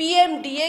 PMDA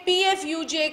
PFUJ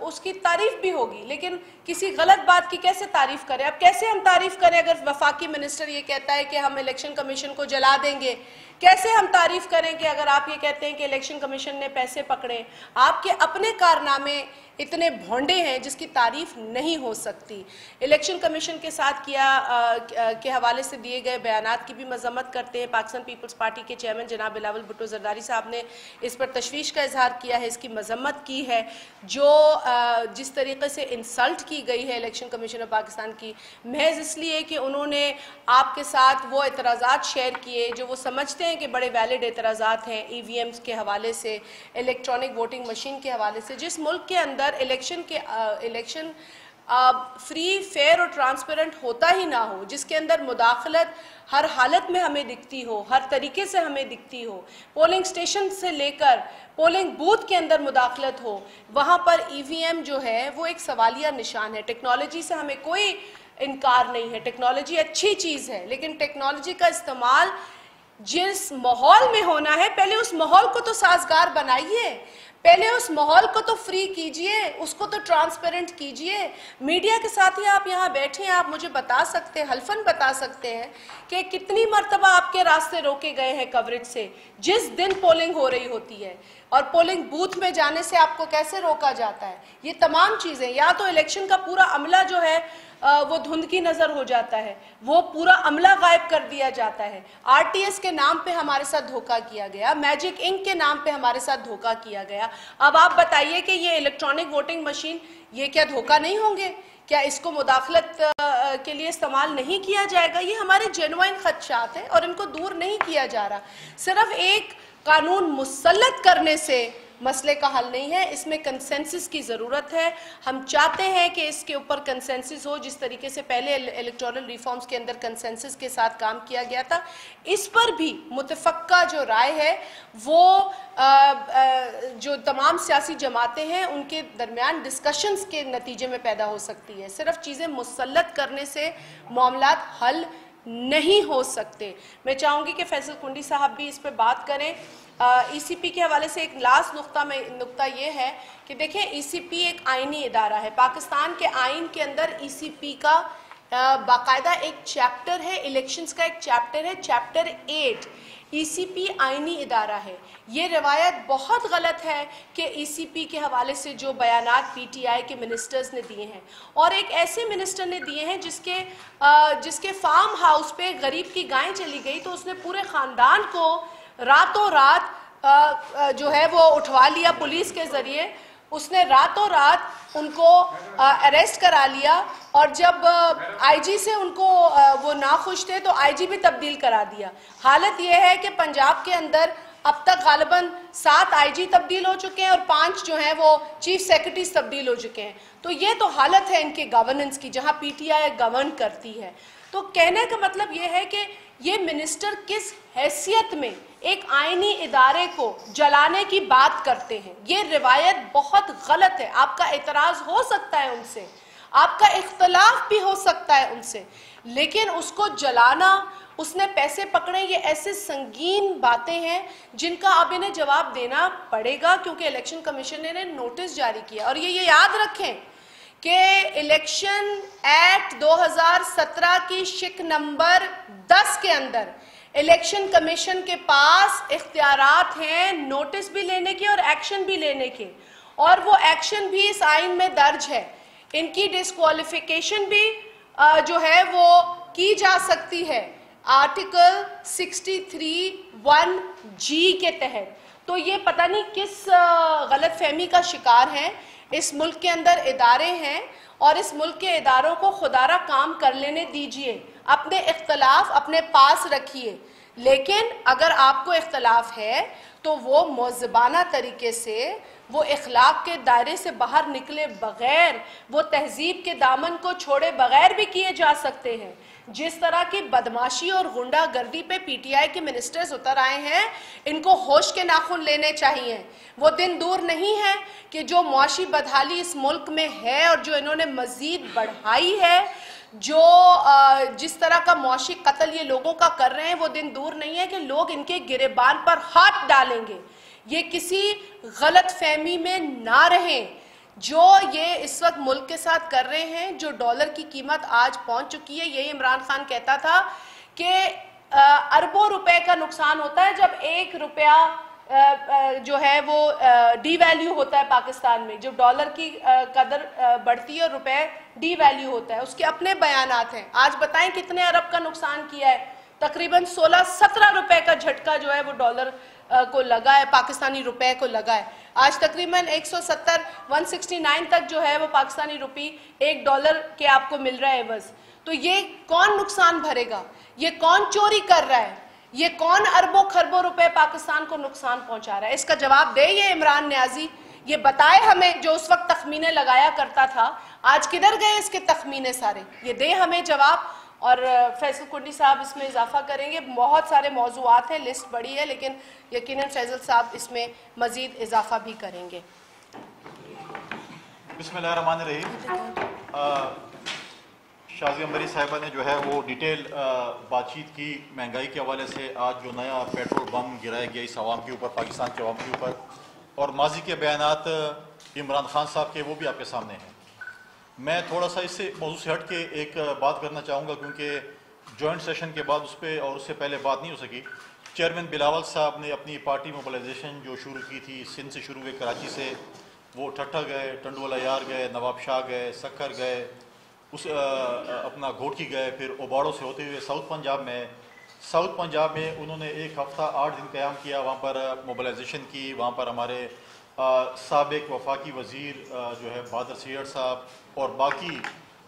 اس کی تعریف بھی ہوگی، لیکن کسی غلط بات کی کیسے تعریف کریں؟ اب کیسے ہم تعریف کریں اگر وفاقی منسٹر یہ کہتا ہے کہ ہم الیکشن کمیشن کو جلا دیں گے؟ کیسے ہم تعریف کریں کہ اگر آپ یہ کہتے ہیں کہ الیکشن کمیشن نے پیسے پکڑے؟ آپ کے اپنے کارنامے اتنے بھونڈے ہیں جس کی تعریف نہیں ہو سکتی۔ الیکشن کمیشن کے ساتھ کے حوالے سے دیے گئے بیانات کی بھی مذمت کرتے ہیں۔ پاکستان پیپلز پارٹی کے چیئرمین جناب بلاول بھٹو زرداری صاحب نے اس پر تشویش کا اظہار کیا ہے، اس کی مذمت کی ہے، جس طریقے سے انسلٹ کی گئی ہے الیکشن کمیشن آف پاکستان کی، محض اس لیے کہ انہوں نے آپ کے ساتھ وہ اعتراضات شیئر کیے جو وہ سمجھتے ہیں کہ بڑے ویلڈ اعتراضات ہیں ای وی ایمز کے حوالے سے، الیکٹرانک ووٹنگ مشین کے حوالے سے۔ جس ملک کے اندر الیکشن فری، فیئر اور ٹرانسپیرنٹ ہوتا ہی نہ ہو، جس کے اندر مداخلت ہر حالت میں ہمیں دکھتی ہو، ہر طریقے سے ہمیں دکھتی ہو، پولنگ سٹیشن سے لے کر پولنگ بوتھ کے اندر مداخلت ہو، وہاں پر ای وی ایم جو ہے وہ ایک سوالیہ نشان ہے۔ ٹیکنالوجی سے ہمیں کوئی انکار نہیں ہے، ٹیکنالوجی اچھی چیز ہے، لیکن ٹیکنالوجی کا استعمال جس ماحول میں ہونا ہے پہلے اس ماحول کو تو سازگار بنائیے، پہلے اس ماحول کو تو فری کیجئے، اس کو تو ٹرانسپیرنٹ کیجئے۔ میڈیا کے ساتھ ہی آپ یہاں بیٹھے ہیں، آپ مجھے بتا سکتے ہیں، حلفاً بتا سکتے ہیں کہ کتنی مرتبہ آپ کے راستے روکے گئے ہیں کوریج سے جس دن پولنگ ہو رہی ہوتی ہے، اور پولنگ بوتھ میں جانے سے آپ کو کیسے روکا جاتا ہے۔ یہ تمام چیزیں، یا تو الیکشن کا پورا عملہ جو ہے وہ دھند کی نظر ہو جاتا ہے، وہ پورا عملہ غائب کر دیا جاتا ہے۔ آر ٹی ایس کے نام پہ ہمارے ساتھ دھوکہ کیا گیا، میجک انک کے نام پہ ہمارے ساتھ دھوکہ کیا گیا۔ اب آپ بتائیے کہ یہ الیکٹرانک ووٹنگ مشین، یہ کیا دھوکہ نہیں ہوں گے؟ کیا اس کو مداخلت کے لیے استعمال نہیں کیا جائے گا؟ یہ ہمارے جینوائن خدشات ہیں اور ان کو دور نہیں کیا جا رہا۔ صرف ایک قانون مسلط کرنے سے مسئلے کا حل نہیں ہے، اس میں کنسنسس کی ضرورت ہے۔ ہم چاہتے ہیں کہ اس کے اوپر کنسنسس ہو، جس طریقے سے پہلے الیکٹورل ریفارمز کے اندر کنسنسس کے ساتھ کام کیا گیا تھا۔ اس پر بھی متفقہ جو رائے ہے وہ جو تمام سیاسی جماعتیں ہیں ان کے درمیان ڈسکشنز کے نتیجے میں پیدا ہو سکتی ہے۔ صرف چیزیں مسلط کرنے سے معاملات حل نہیں ہو سکتے۔ میں چاہوں گی کہ فیصل کنڈی صاحب بھی اس پہ بات کریں۔ ای سی پی کے حوالے سے ایک لاسٹ نقطہ یہ ہے کہ دیکھیں ای سی پی ایک آئینی ادارہ ہے۔ پاکستان کے آئین کے اندر ای سی پی کا باقاعدہ ایک چیپٹر ہے، الیکشنز کا ایک چیپٹر ہے، چیپٹر 8۔ ای سی پی آئینی ادارہ ہے۔ یہ روایت بہت غلط ہے کہ ای سی پی کے حوالے سے جو بیانات پی ٹی آئی کے منسٹرز نے دیے ہیں، اور ایک ایسے منسٹر نے دیے ہیں جس کے فارم ہاؤس پہ غریب کی گائیں چلی گئی تو اس نے پورے خاندان کو راتوں رات جو ہے وہ اٹھوا لیا پولیس کے ذریعے، اس نے راتوں رات ان کو اریسٹ کرا لیا، اور جب آئی جی سے ان کو وہ ناخوش تھے تو آئی جی بھی تبدیل کرا دیا۔ حالت یہ ہے کہ پنجاب کے اندر اب تک غالباً 7 آئی جی تبدیل ہو چکے ہیں اور 5 جو ہیں وہ چیف سیکرٹریز تبدیل ہو چکے ہیں۔ تو یہ تو حالت ہے ان کے گورننس کی، جہاں پی ٹی آئی گورن کرتی ہے۔ تو کہنے کا مطلب یہ ہے کہ یہ منسٹر کس حیثیت میں ایک آئینی ادارے کو جلانے کی بات کرتے ہیں۔ یہ روایت بہت غلط ہے۔ آپ کا اعتراض ہو سکتا ہے ان سے، آپ کا اختلاف بھی ہو سکتا ہے ان سے، لیکن اس کو جلانا، اس نے پیسے پکڑے، یہ ایسے سنگین باتیں ہیں جن کا اب انہیں جواب دینا پڑے گا، کیونکہ الیکشن کمیشن نے نوٹس جاری کیا۔ اور یہ یاد رکھیں کہ الیکشن ایکٹ 2017 کی شک نمبر 10 کے اندر الیکشن کمیشن کے پاس اختیارات ہیں نوٹس بھی لینے کے اور ایکشن بھی لینے کے، اور وہ ایکشن بھی اس آئین میں درج ہے۔ ان کی ڈسکوالیفیکیشن بھی جو ہے وہ کی جا سکتی ہے آرٹیکل 63(1)G کے تحت۔ تو یہ پتہ نہیں کس غلط فہمی کا شکار ہیں۔ اس ملک کے اندر ادارے ہیں اور اس ملک کے اداروں کو خدارہ کام کر لینے دیجئے، اپنے اختلاف اپنے پاس رکھیے، لیکن اگر آپ کو اختلاف ہے تو وہ مؤدبانہ طریقے سے، وہ اخلاق کے دائرے سے باہر نکلے بغیر، وہ تہذیب کے دامن کو چھوڑے بغیر بھی کیے جا سکتے ہیں۔ جس طرح کی بدماشی اور غنڈہ گردی پہ پی ٹی آئی کے منسٹرز اتر آئے ہیں، ان کو ہوش کے ناخن لینے چاہیے۔ وہ دن دور نہیں ہے کہ جو معاشی بدحالی اس ملک میں ہے اور جو انہوں نے مزید بڑھائی ہے، جو جس طرح کا معاشی قتل یہ لوگوں کا کر رہے ہیں، وہ دن دور نہیں ہے کہ لوگ ان کے گریبان پر ہاتھ ڈالیں گے۔ یہ کسی غلط فہمی میں نہ رہیں۔ جو یہ اس وقت ملک کے ساتھ کر رہے ہیں، جو ڈالر کی قیمت آج پہنچ چکی ہے، یہی عمران خان کہتا تھا کہ اربوں روپے کا نقصان ہوتا ہے جب 1 روپیہ جو ہے وہ ڈی ویلیو ہوتا ہے پاکستان میں، جب ڈالر کی قدر بڑھتی ہے اور روپے ڈی ویلیو ہوتا ہے۔ اس کے اپنے بیانات ہیں۔ آج بتائیں کتنے ارب کا نقصان کیا ہے؟ تقریباً 16-17 روپے کا جھٹکا جو ہے وہ ڈالر کو لگا ہے، پاکستانی روپے کو لگا ہے۔ آج تقریباً 169 تک جو ہے وہ پاکستانی روپی $1 کے آپ کو مل رہا ہے عوض۔ تو یہ کون نقصان بھرے گا؟ یہ کون چوری کر رہا ہے؟ یہ کون اربوں خربوں روپے پاکستان کو نقصان پہنچا رہا ہے؟ اس کا جواب دے یہ عمران نیازی، یہ بتائے ہمیں، جو اس وقت تخمینے لگایا کرتا تھا آج کدھر گئے اس کے تخمینے سارے؟ یہ دے ہمیں جواب۔ اور فیصل کنڈی صاحب اس میں اضافہ کریں گے، بہت سارے موضوعات ہیں، لسٹ بڑی ہے، لیکن یقیناً فیصل صاحب اس میں مزید اضافہ بھی کریں گے۔ بسم اللہ الرحمن الرحیم۔ شازیہ عمری صاحبہ نے جو ہے وہ ڈیٹیل بات چیت کی مہنگائی کے حوالے سے، آج جو نیا پیٹرول بم گرایا گیا اس عوام کے اوپر، پاکستان کے عوام کے اوپر، اور ماضی کے بیانات عمران خان صاحب کے وہ بھی آپ کے سامنے ہیں۔ میں تھوڑا سا اس سے موضوع سے ہٹ کے ایک بات کرنا چاہوں گا، کیونکہ جوائنٹ سیشن کے بعد اس پہ اور اس سے پہلے بات نہیں ہو سکی۔ چیئرمین بلاول صاحب نے اپنی پارٹی موبلائزیشن جو شروع کی تھی، سندھ سے شروع ہوئے، کراچی سے، وہ ٹھٹھا گئے، ٹنڈوالا یار گئے، نواب شاہ گئے، سکھر گئے، اپنا گھوٹکی گئے، پھر اوباڑوں سے ہوتے ہوئے ساؤتھ پنجاب میں انہوں نے 1 ہفتہ 8 دن قیام کیا، وہاں پر موبلائزیشن کی۔ وہاں پر ہمارے سابق وفاقی وزیر جو ہے بہادر سیڑ صاحب اور باقی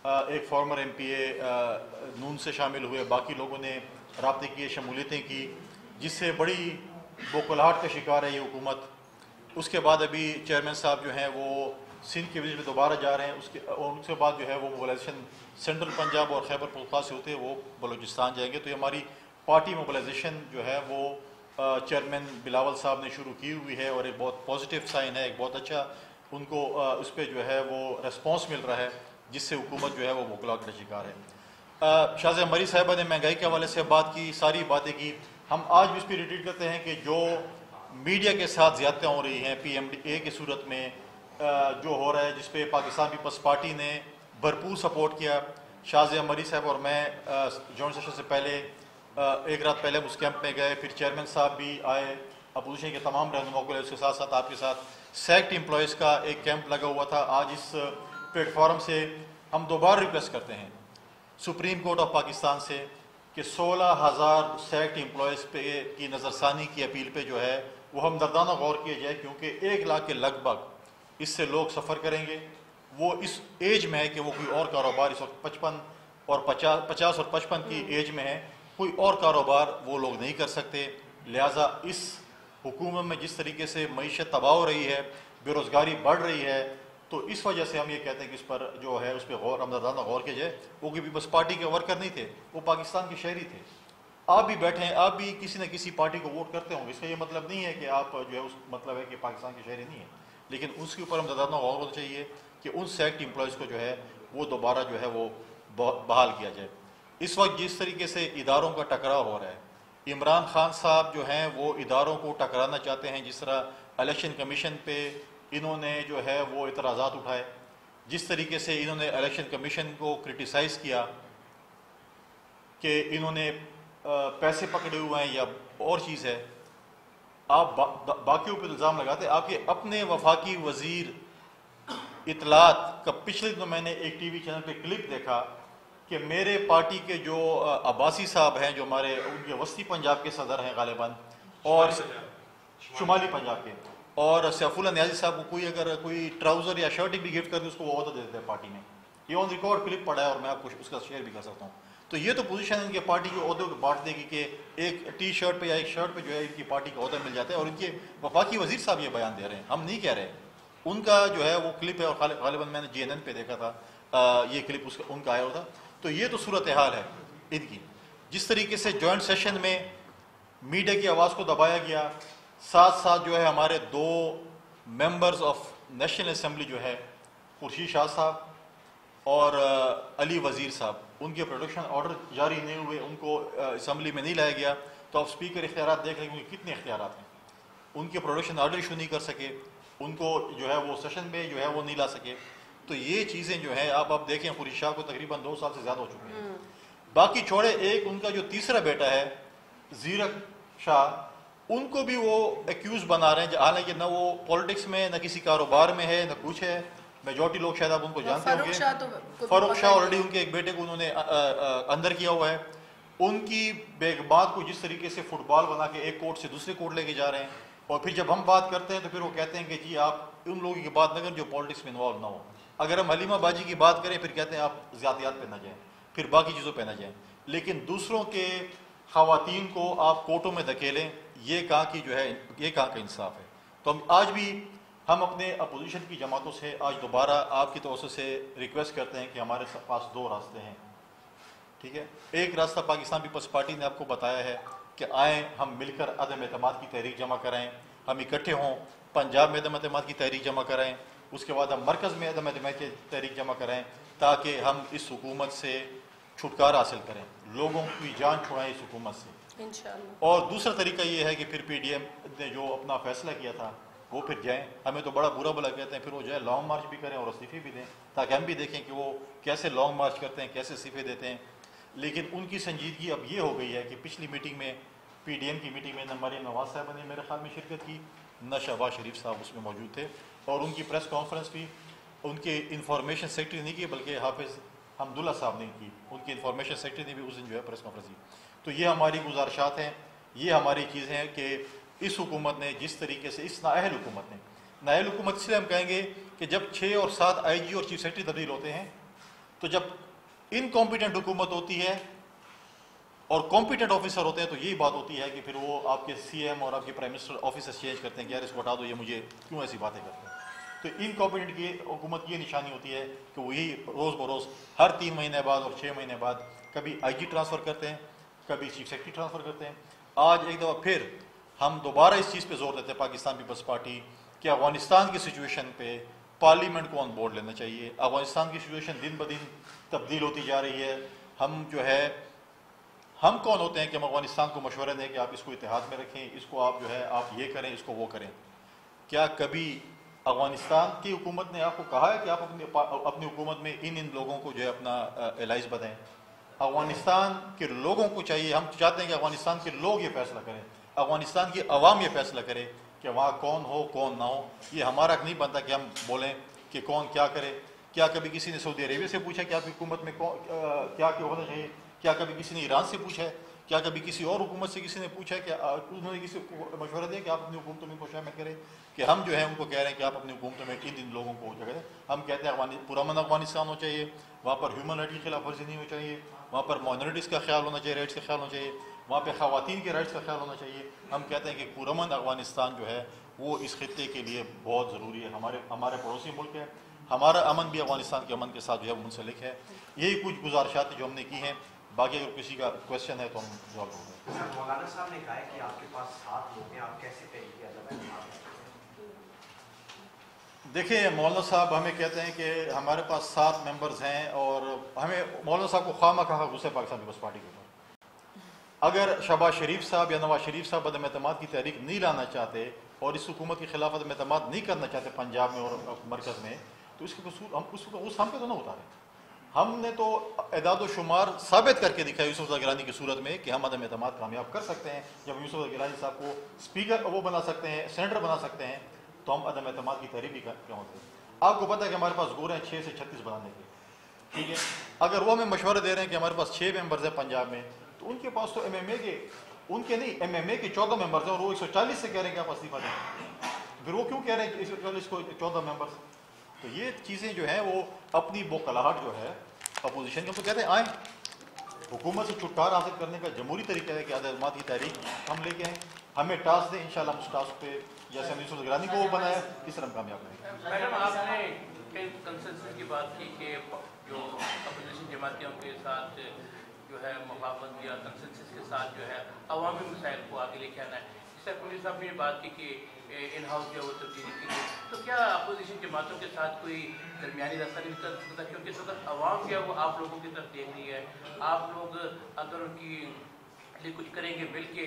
ایک فارمر ایم پی اے نون سے شامل ہوئے، باقی لوگوں نے رابطے کیے، شمولیتیں کی، جس سے بڑی بوکھلاہٹ کا شکار ہے یہ حکومت۔ اس کے بعد ابھی چیئرمین صاحب جو ہیں وہ سندھ کے وزٹ میں دوبارہ جا رہے ہیں، اس کے بعد جو ہے وہ موبلائزیشن سینٹرل پنجاب اور خیبر پختونخوا سے ہوتے وہ بلوچستان جائیں گے۔ تو یہ ہماری پارٹی موبلائزیشن جو ہے وہ چیئرمین بلاول صاحب نے شروع کی ہوئی ہے، اور ایک بہت پازیٹیو سائن ہے، ایک بہت اچھا ان کو اس پہ جو ہے وہ ریسپانس مل رہا ہے، جس سے حکومت جو ہے وہ بوکھلاہٹ کا شکار ہے۔ شازیہ عمری صاحبہ نے مہنگائی کے حوالے سے بات کی، ساری باتیں کی۔ ہم آج بھی اس پہ ریٹیٹ کرتے ہیں کہ جو میڈیا کے ساتھ زیادتیاں ہو رہی ہیں PMDA کی صورت میں، جو ہو رہا ہے، جس پہ پاکستان پیپلز پارٹی نے بھرپور سپورٹ کیا۔ شازیہ عمری صاحب اور میں جوائنٹ سیشن سے پہلے 1 رات پہلے اس کیمپ میں گئے، پھر چیئرمین صاحب بھی آئے، اپوزیشن کے تمام رہنماؤں کو، اس کے ساتھ ساتھ آپ کے ساتھ سیکٹ امپلائیز کا ایک کیمپ لگا ہوا تھا۔ آج اس پلیٹ فارم سے ہم دوبارہ ریکویسٹ کرتے ہیں سپریم کورٹ آف پاکستان سے کہ 16,000 سیکٹ امپلائیز پہ کی نظر ثانی کی اپیل پہ جو ہے وہ ہمدردانہ غور کیا جائے، کیونکہ 1 لاکھ کے لگ بھگ اس سے لوگ سفر کریں گے۔ وہ اس ایج میں ہے کہ وہ کوئی اور کاروبار، اس وقت 50 اور 55 کی ایج میں ہے، کوئی اور کاروبار وہ لوگ نہیں کر سکتے۔ لہٰذا اس حکومت میں جس طریقے سے معیشت تباہ ہو رہی ہے، بے روزگاری بڑھ رہی ہے، تو اس وجہ سے ہم یہ کہتے ہیں کہ اس پر جو ہے اس پہ ہمدردانہ غور کیا جائے۔ وہ کہ بس پارٹی کے ورکر نہیں تھے، وہ پاکستان کے شہری تھے۔ آپ بھی بیٹھے ہیں، آپ بھی کسی نہ کسی پارٹی کو ووٹ کرتے ہوں گے، اس کا یہ مطلب نہیں ہے کہ آپ جو ہے اس مطلب ہے کہ پاکستان کے شہری نہیں ہیں، لیکن اس کے اوپر ہمدردانہ غور ہونا چاہیے کہ ان سیکٹ امپلائیز کو جو ہے وہ دوبارہ جو ہے وہ بحال کیا جائے۔ اس وقت جس طریقے سے اداروں کا ٹکراؤ ہو رہا ہے، عمران خان صاحب جو ہیں وہ اداروں کو ٹکرانا چاہتے ہیں، جس طرح الیکشن کمیشن پہ انہوں نے جو ہے وہ اعتراضات اٹھائے، جس طریقے سے انہوں نے الیکشن کمیشن کو کرٹیسائز کیا کہ انہوں نے پیسے پکڑے ہوئے ہیں یا اور چیز ہے۔ آپ باقیوں پہ الزام لگاتے، آپ کے اپنے وفاقی وزیر اطلاعات کا پچھلے دنوں میں نے ایک ٹی وی چینل پہ کلپ دیکھا کہ میرے پارٹی کے جو عباسی صاحب ہیں، جو ہمارے ان کے وسطی پنجاب کے صدر ہیں غالباً، اور شمالی پنجاب کے، اور سیف اللہ نیازی صاحب کو کوئی اگر کوئی ٹراؤزر یا شرٹ بھی گفٹ کر دے اس کو وہ عہدہ دے دیتے ہیں پارٹی میں۔ یہ آن ریکارڈ کلپ پڑا ہے اور میں آپ کو اس کا شیئر بھی کر سکتا ہوں۔ تو یہ تو پوزیشن ان کے پارٹی کے عہدوں کو بانٹ دے گی کہ ایک ٹی شرٹ پہ یا ایک شرٹ پہ جو ہے ان کی پارٹی کا عہدہ مل جاتا ہے، اور ان کے وفاقی وزیر صاحب یہ بیان دے رہے ہیں، ہم نہیں کہہ رہے۔ ان کا جو ہے وہ کلپ ہے، اور غالباً میں نے GNN پہ دیکھا تھا یہ کلپ ان کا آیا ہوا تھا۔ تو یہ تو صورتحال ہے ان کی۔ جس طریقے سے جوائنٹ سیشن میں میڈیا کی آواز کو دبایا گیا، ساتھ ساتھ جو ہے ہمارے 2 ممبرز آف نیشنل اسمبلی جو ہے خورشید شاہ صاحب اور علی وزیر صاحب، ان کے پروٹیکشن آرڈر جاری نہیں ہوئے، ان کو اسمبلی میں نہیں لایا گیا۔ تو آپ اسپیکر اختیارات دیکھ رہے ہیں کہ کتنے اختیارات ہیں، ان کے پروٹیکشن آرڈر ایشو نہیں کر سکے۔ ان کو جو ہے وہ سیشن میں جو ہے وہ نہیں لا سکے. تو یہ چیزیں جو ہیں آپ دیکھیں خورشید شاہ کو تقریباً 2 سال سے زیادہ ہو چکے ہیں. باقی چھوڑے ایک ان کا جو تیسرا بیٹا ہے زیرک شاہ, ان کو بھی وہ ایکیوز بنا رہے ہیں, حالانکہ نہ وہ پولیٹکس میں نہ کسی کاروبار میں ہے نہ کچھ ہے. میجورٹی لوگ شاید آپ ان کو جانتے ہوں گے. فاروق شاہ آلریڈی ان کے ایک بیٹے کو انہوں نے اندر کیا ہوا ہے. ان کی بیگمات کو جس طریقے سے فٹ بال بنا کے ایک کورٹ سے دوسرے کورٹ لے کے جا رہے ہیں, اور پھر جب ہم بات کرتے ہیں تو پھر وہ کہتے ہیں کہ جی آپ ان لوگوں کی بات نہ کریں جو پولیٹکس میں انوالو نہ ہو. اگر ہم حلیمہ باجی کی بات کریں پھر کہتے ہیں آپ زیادتیات پہ نہ جائیں, پھر باقی چیزوں پہ نہ جائیں. لیکن دوسروں کے خواتین کو آپ کورٹوں میں دھکیلیں, یہ کہاں کی جو ہے یہ کہاں کا انصاف ہے. تو ہم اپنے اپوزیشن کی جماعتوں سے آج دوبارہ آپ کی توسط سے ریکویسٹ کرتے ہیں کہ ہمارے پاس 2 راستے ہیں. ٹھیک ہے, ایک راستہ پاکستان پیپلز پارٹی نے آپ کو بتایا ہے کہ آئیں ہم مل کر عدم اعتماد کی تحریک جمع کرائیں, ہم اکٹھے ہوں, پنجاب میں عدم اعتماد کی تحریک جمع کرائیں, اس کے بعد ہم مرکز میں عدم اعتماد کی تحریک جمع کرائیں, تاکہ ہم اس حکومت سے چھٹکارا حاصل کریں, لوگوں کی جان چھڑائیں اس حکومت سے انشاءاللہ. اور دوسرا طریقہ یہ ہے کہ پھر پی ڈی ایم نے جو اپنا فیصلہ کیا تھا وہ پھر جائیں, ہمیں تو بڑا برا بلا کہتے ہیں, پھر وہ جو ہے لانگ مارچ بھی کریں اور استعفے بھی دیں, تاکہ ہم بھی دیکھیں کہ وہ کیسے لانگ مارچ کرتے ہیں, کیسے استعفے دیتے ہیں. لیکن ان کی سنجیدگی اب یہ ہو گئی ہے کہ پچھلی میٹنگ میں پی ڈی ایم کی میٹنگ میں نہ مریم نواز صاحبہ نے میرے خیال میں شرکت کی, نہ شہباز شریف صاحب اس میں موجود تھے, اور ان کی پریس کانفرنس بھی ان کے انفارمیشن سیکرٹری نہیں کی بلکہ حافظ حمداللہ صاحب نے کی, ان کی انفارمیشن سیکرٹری نے بھی اس دن جو ہے پریس کانفرنس کی. تو یہ ہماری گزارشات ہیں, یہ ہماری چیزیں ہیں کہ اس حکومت نے جس طریقے سے, اس نااہل حکومت نے, نااہل حکومت اس لیے ہم کہیں گے کہ جب 6 اور 7 آئی جی اور چیف سیکرٹری تبدیل ہوتے ہیں, تو جب انکمپیٹنٹ حکومت ہوتی ہے اور کمپیٹنٹ آفیسر ہوتے ہیں تو یہی بات ہوتی ہے کہ پھر وہ آپ کے سی ایم اور آپ کے پرائم منسٹر آفیسر چینج کرتے ہیں کہ یار اس کو ہٹا دو, یہ مجھے کیوں ایسی باتیں کرتے ہیں. تو انکمپیٹنٹ کی حکومت کی یہ نشانی ہوتی ہے کہ وہی روز بروز ہر 3 مہینے بعد اور 6 مہینے بعد کبھی آئی جی ٹرانسفر کرتے ہیں, کبھی چیف سیکرٹری ٹرانسفر کرتے ہیں. آج ایک دفعہ پھر ہم دوبارہ اس چیز پہ زور دیتے ہیں پاکستان پیپلز پارٹی کہ افغانستان کی سچویشن پہ پارلیمنٹ کو آن بورڈ لینا چاہیے. افغانستان کی سچویشن دن بدن تبدیل ہوتی جا رہی ہے. ہم کون ہوتے ہیں کہ ہم افغانستان کو مشورہ دیں کہ آپ اس کو اتحاد میں رکھیں, اس کو آپ جو ہے آپ یہ کریں, اس کو وہ کریں. کیا کبھی افغانستان کی حکومت نے آپ کو کہا ہے کہ آپ اپنی حکومت میں ان لوگوں کو جو ہے اپنا الائز بتائیں؟ افغانستان کے لوگوں کو چاہیے, ہم چاہتے ہیں کہ افغانستان کے لوگ یہ فیصلہ کریں, افغانستان کی عوام یہ فیصلہ کرے کہ وہاں کون ہو کون نہ ہو. یہ ہمارا حق نہیں بنتا کہ ہم بولیں کہ کون کیا کرے. کیا کبھی کسی نے سعودی عربیہ سے پوچھا کہ آپ کی حکومت میں کیا ہونا چاہیے؟ کیا کبھی کسی نے ایران سے پوچھا ہے؟ کیا کبھی کسی اور حکومت سے کسی نے پوچھا ہے کہ انہوں نے کسی کو مشورہ دیا کہ آپ اپنی حکومتوں میں ان کو شامل کریں؟ کہ ہم جو ہے ان کو کہہ رہے ہیں کہ آپ اپنی حکومتوں میں ان لوگوں کو جگہ دیں. ہم کہتے ہیں پرامن افغانستان ہونا چاہیے, وہاں پر ہیومن رائٹ کی خلاف ورزی نہیں ہونی چاہیے, وہاں پر مائنورٹیز کا خیال ہونا چاہیے, رائٹس کا خیال ہونا چاہیے, وہاں پہ خواتین کے رائٹس کا خیال ہونا چاہیے. ہم کہتے ہیں کہ پرامن افغانستان جو ہے وہ اس خطے کے لیے بہت ضروری ہے. ہمارے پڑوسی ملک ہے, ہمارا امن بھی افغانستان کے امن کے ساتھ جو ہے منسلک ہے. یہی کچھ گزارشات جو ہم نے کی ہیں, باقی اگر کسی کا کوشچن ہے تو ہم جواب دیں گے. سر مولانا صاحب نے کہا ہے کہ آپ کے پاس 7 لوگ ہیں, آپ کیسے کہیں گے عدم اعتماد؟ دیکھیں مولانا صاحب ہمیں کہتے ہیں کہ ہمارے پاس 7 ممبرز ہیں, اور ہمیں مولانا صاحب کو خواہ مخواہ غصہ پاکستان پیپلز پارٹی کے اوپر. اگر شہباز شریف صاحب یا نواز شریف صاحب عدم اعتماد کی تحریک نہیں لانا چاہتے اور اس حکومت کے خلاف عدم اعتماد نہیں کرنا چاہتے پنجاب میں اور مرکز میں, تو اس کے قصور ہم پہ تو نہ اتارے. ہم نے تو اعداد و شمار ثابت کر کے دکھایا یوسف رضا گیلانی کی صورت میں کہ ہم عدم اعتماد کامیاب کر سکتے ہیں. جب یوسف رضا گیلانی صاحب کو اسپیکر وہ بنا سکتے ہیں, سینیٹر بنا سکتے ہیں, تو ہم عدم اعتماد کی تحریک بھی کیوں ہوتے ہیں. آپ کو پتہ ہے کہ ہمارے پاس گور ہیں 6 سے 36 بنانے کے, ٹھیک ہے. اگر وہ ہمیں مشورہ دے رہے ہیں کہ ہمارے پاس 6 ممبرز ہیں پنجاب میں, تو ان کے پاس تو ان کے نہیں MMA کے 14 ممبرز ہیں, اور وہ 140 سے کہہ رہے ہیں کہ آپ استعفیٰ دیں. پھر وہ کیوں کہہ رہے ہیں کہ 140 کو 14 ممبرز؟ تو یہ چیزیں جو ہیں وہ اپنی بوکھلاہٹ جو ہے اپوزیشن کے, ہم تو کہتے ہیں آئیں حکومت سے چھٹکارا حاصل کرنے کا جمہوری طریقہ ہے کہ عدم اعتماد کی تحریک ہم لے کے آئیں, ہمیں ٹاسک دیں, انشاءاللہ ہم اس ٹاسک پہ جیسے ہم یوسف گیلانی کو وہ بنایا اس طرح ہم کامیاب کریں گے. میڈم آپ نے کنسنسس کی بات کی کہ جو اپوزیشن جماعتوں کے ساتھ جو ہے مفاہمت یا کنسنسس کے ساتھ جو ہے عوامی مسائل کو آگے لے کے آنا ہے. اس طرح پولیس صاحب نے بات کی کہ ان ہاؤس جو ہے وہ تبدیلی کی گئی, تو کیا اپوزیشن جماعتوں کے ساتھ کوئی درمیانی راستہ نہیں کر سکتا؟ کیونکہ اس وقت عوام جو ہے وہ آپ لوگوں کی طرف دیکھ رہی ہے. آپ لوگ اگر ان کی لیے کچھ کریں گے مل کے,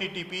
TTP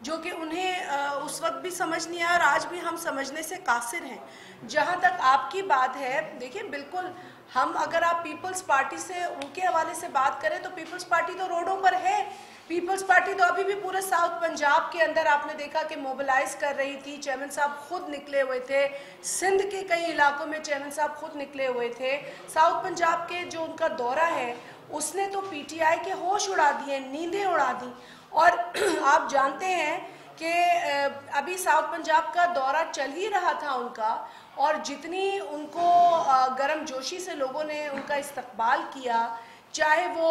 جو کہ انہیں اس وقت بھی سمجھ نہیں آیا اور آج بھی ہم سمجھنے سے قاصر ہیں. جہاں تک آپ کی بات ہے، دیکھیں بالکل ہم اگر آپ پیپلز پارٹی سے ان کے حوالے سے بات کریں تو پیپلز پارٹی تو روڈوں پر ہے. پیپلز پارٹی تو ابھی بھی پورے ساؤتھ پنجاب کے اندر آپ نے دیکھا کہ موبلائز کر رہی تھی. چیئرمین صاحب خود نکلے ہوئے تھے، سندھ کے کئی علاقوں میں چیئرمین صاحب خود نکلے ہوئے تھے. ساؤتھ پنجاب کے جو ان کا دورہ ہے اس نے تو پی ٹی آئی کے ہوش اڑا دیے، نیندیں اڑا دیں. اور آپ جانتے ہیں کہ ابھی ساؤتھ پنجاب کا دورہ چل ہی رہا تھا ان کا، اور جتنی ان کو گرم جوشی سے لوگوں نے ان کا استقبال کیا، چاہے وہ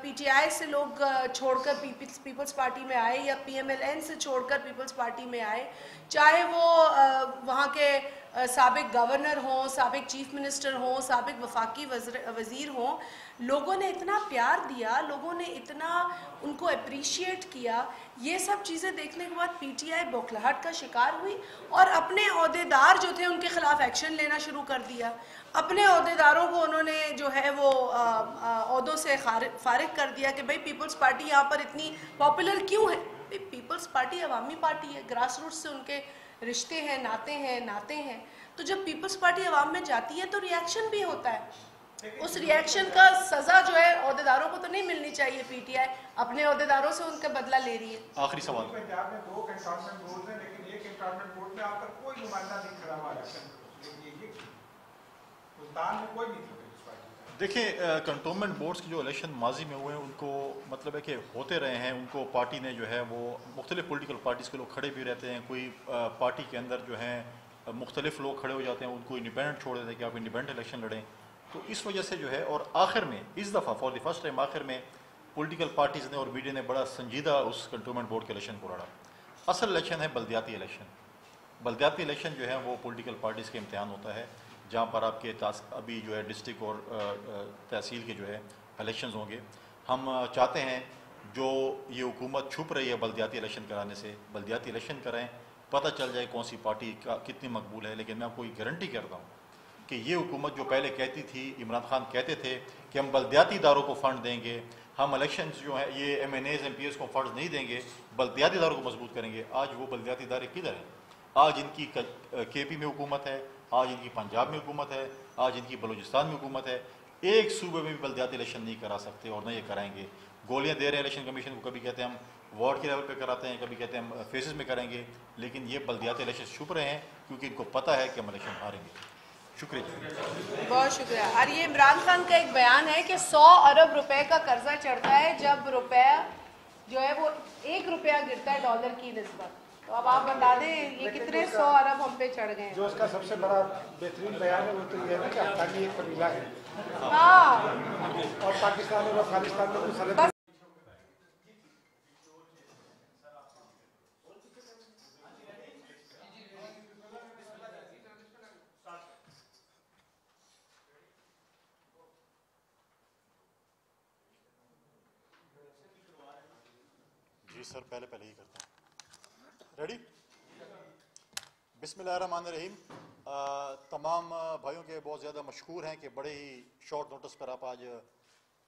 پی ٹی آئی سے لوگ چھوڑ کر پیپلز پارٹی میں آئے یا پی ایم ایل این سے چھوڑ کر پیپلز پارٹی میں آئے، چاہے وہ وہاں کے سابق گورنر ہوں، سابق چیف منسٹر ہوں، سابق وفاقی وزیر ہوں، لوگوں نے اتنا پیار دیا، لوگوں نے اتنا ان کو اپریشیٹ کیا. یہ سب چیزیں دیکھنے کے بعد پی ٹی آئی بوکھلاہٹ کا شکار ہوئی اور اپنے عہدیدار جو تھے ان کے خلاف ایکشن لینا شروع کر دیا. اپنے عہدیداروں کو انہوں نے جو ہے وہ عہدوں سے فارغ کر دیا کہ بھئی پیپلز پارٹی یہاں پر اتنی پاپولر کیوں ہے. پیپلز پارٹی عوامی پارٹی ہے، گراس روٹ سے ان کے رشتے ہیں، ناطے ہیں. تو جب پیپلز پارٹی عوام میں جاتی ہے تو ریاکشن بھی ہوتا ہے. اس ریاکشن کا سزا جو ہے عہدیداروں کو تو نہیں ملنی چاہیے. پی ٹی آئی اپنے عہدیداروں سے ان کا بدلہ لے رہی ہے. آخری سوال. پنجاب میں 2 کنٹونمنٹ بورڈ ہیں لیکن ایک کنٹونمنٹ بورڈ میں آپ کا کوئی نمائندہ نہیں کھڑا ہوا الیکشن. ملتان میں کوئی نہیں تھا. دیکھیں کنٹونمنٹ بورڈز کی جو الیکشن ماضی میں ہوئے ہیں ان کو مطلب ہے کہ ہوتے رہے ہیں. ان کو پارٹی نے جو ہے وہ مختلف پولیٹیکل پارٹیز کے لوگ کھڑے بھی رہتے ہیں. کوئی پارٹی کے اندر جو ہیں مختلف لوگ کھڑے ہو جاتے ہیں، ان کو انڈیپینڈنٹ چھوڑ دیتے ہیں کہ آپ انڈیپینڈنٹ الیکشن لڑیں. تو اس وجہ سے جو ہے، اور آخر میں اس دفعہ فار دی فرسٹ ٹائم آخر میں پولیٹیکل پارٹیز نے اور میڈیا نے بڑا سنجیدہ اس کنٹونمنٹ بورڈ کے الیکشن کو لڑا. اصل الیکشن ہے بلدیاتی الیکشن. بلدیاتی الیکشن جو ہے وہ پولیٹیکل پارٹیز کے امتحان ہوتا ہے، جہاں پر آپ کے ابھی جو ہے ڈسٹرکٹ اور تحصیل کے جو ہے الیکشنز ہوں گے. ہم چاہتے ہیں جو یہ حکومت چھپ رہی ہے بلدیاتی الیکشن کرانے سے، بلدیاتی الیکشن کرائیں، پتہ چل جائے کون سی پارٹی کا کتنی مقبول ہے. لیکن میں آپ کو یہ گارنٹی کرتا ہوں کہ یہ حکومت جو پہلے کہتی تھی، عمران خان کہتے تھے کہ ہم بلدیاتی اداروں کو فنڈ دیں گے، ہم الیکشنز جو ہیں یہ MNAs MPAs کو فنڈ نہیں دیں گے، بلدیاتی اداروں کو مضبوط کریں گے. آج وہ بلدیاتی ادارے کدھر ہیں؟ آج ان کی کے پی میں حکومت ہے، آج ان کی پنجاب میں حکومت ہے، آج ان کی بلوچستان میں حکومت ہے. ایک صوبے میں بھی بلدیاتی الیکشن نہیں کرا سکتے اور نہ یہ کرائیں گے. گولیاں دے رہے ہیں الیکشن کمیشن کو، کبھی کہتے ہیں ہم وارڈ کے لیول پہ کراتے ہیں، کبھی کہتے ہیں ہم فیسز میں کریں گے. لیکن یہ بلدیاتی الیکشن چھپ رہے ہیں کیونکہ ان کو پتہ ہے کہ ہم الیکشن ہاریں گے. شکریہ. بہت شکریہ. اور یہ عمران خان کا ایک بیان ہے کہ 100 ارب روپے کا قرضہ چڑھتا ہے جب روپیہ جو ہے وہ 1 روپیہ گرتا ہے ڈالر کی نسبت. تو اب آپ بتا دیں یہ کتنے 100 ارب ہم پہ چڑھ گئے ہیں. جو اس کا سب سے بڑا بہترین بیان ہے وہ تو یہ ہے کہ افغانی ایک قبیلہ ہے ہاں، اور پاکستان اور افغانستان میں کوئی سرحد جی سر، پہلے ہی کرتا ہوں. ریڈی؟ بسم اللہ الرحمن الرحیم. تمام بھائیوں کے بہت زیادہ مشکور ہیں کہ بڑے ہی شارٹ نوٹس پر آپ آج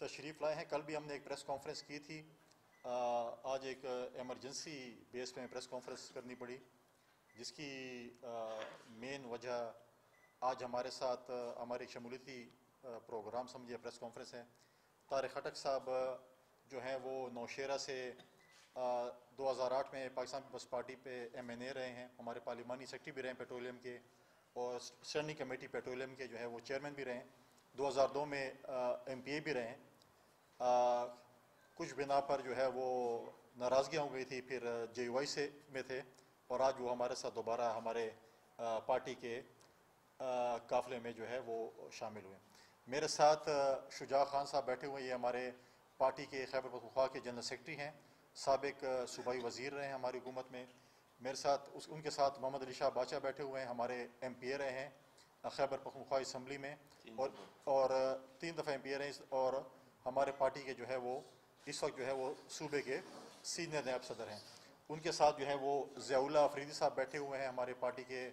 تشریف لائے ہیں. کل بھی ہم نے ایک پریس کانفرنس کی تھی، آج ایک ایمرجنسی بیس پہ پریس کانفرنس کرنی پڑی، جس کی مین وجہ آج ہمارے ساتھ ہمارے شمولیتی پروگرام سمجھے پریس کانفرنس ہے. طارق خٹک صاحب جو ہیں وہ نوشیرہ سے 2008 میں پاکستان پیپلز پارٹی پہ ایم این اے رہے ہیں، ہمارے پارلیمانی سیکرٹری بھی رہے ہیں پیٹرولیم کے، اور اسٹینڈنگ کمیٹی پیٹرولیم کے جو ہے وہ چیئرمین بھی رہے ہیں. 2002 میں ایم پی اے بھی رہے ہیں. کچھ بنا پر جو ہے وہ ناراضگیاں ہو گئی تھی، پھر جے یو آئی سے میں تھے، اور آج وہ ہمارے ساتھ دوبارہ ہمارے پارٹی کے قافلے میں جو ہے وہ شامل ہوئے. میرے ساتھ شجاع خان صاحب بیٹھے ہوئے، یہ ہمارے پارٹی کے خیبر پختونخوا کے جنرل سیکرٹری ہیں، سابق صوبائی وزیر رہے ہیں ہماری حکومت میں. میرے ساتھ ان کے ساتھ محمد علی شاہ باچا بیٹھے ہوئے ہیں، ہمارے ایم پی اے رہے ہیں خیبر پختونخوا اسمبلی میں، اور 3 دفعہ ایم پی اے رہے ہیں، اور ہمارے پارٹی کے جو ہے وہ اس وقت جو ہے وہ صوبے کے سینئر نائب صدر ہیں. ان کے ساتھ جو ہے وہ ضیاء اللہ افریدی صاحب بیٹھے ہوئے ہیں، ہمارے پارٹی کے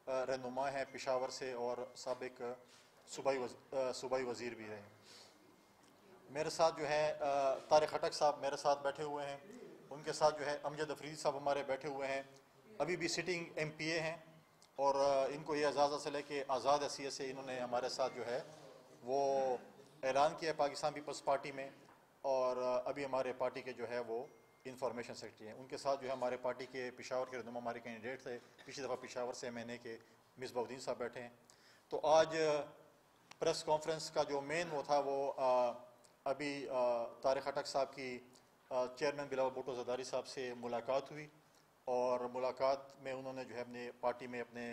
رہنما ہیں پشاور سے اور سابق صوبائی وزیر بھی رہے ہیں. میرے ساتھ جو ہے طارق خٹک صاحب میرے ساتھ بیٹھے ہوئے ہیں، ان کے ساتھ جو ہے امجد افریدی صاحب ہمارے بیٹھے ہوئے ہیں، ابھی بھی سٹنگ ایم پی اے ہیں، اور ان کو یہ اعزاز حاصل ہے کہ آزاد حیثیت سے انہوں نے ہمارے ساتھ جو ہے وہ اعلان کیا ہے پاکستان پیپلز پارٹی میں، اور ابھی ہمارے پارٹی کے جو ہے وہ انفارمیشن سیکرٹری ہیں۔ ان کے ساتھ جو ہے ہمارے پارٹی کے پشاور کے رہنما ہمارے کینڈیڈیٹ تھے پچھلی دفعہ پشاور سے MNA کے مصباح الدین صاحب بیٹھے ہیں۔ تو آج پریس کانفرنس کا جو مین وہ تھا وہ ابھی طارق خٹک صاحب کی چیئرمین بلاول بھٹو زرداری صاحب سے ملاقات ہوئی، اور ملاقات میں انہوں نے جو ہے اپنے پارٹی میں اپنے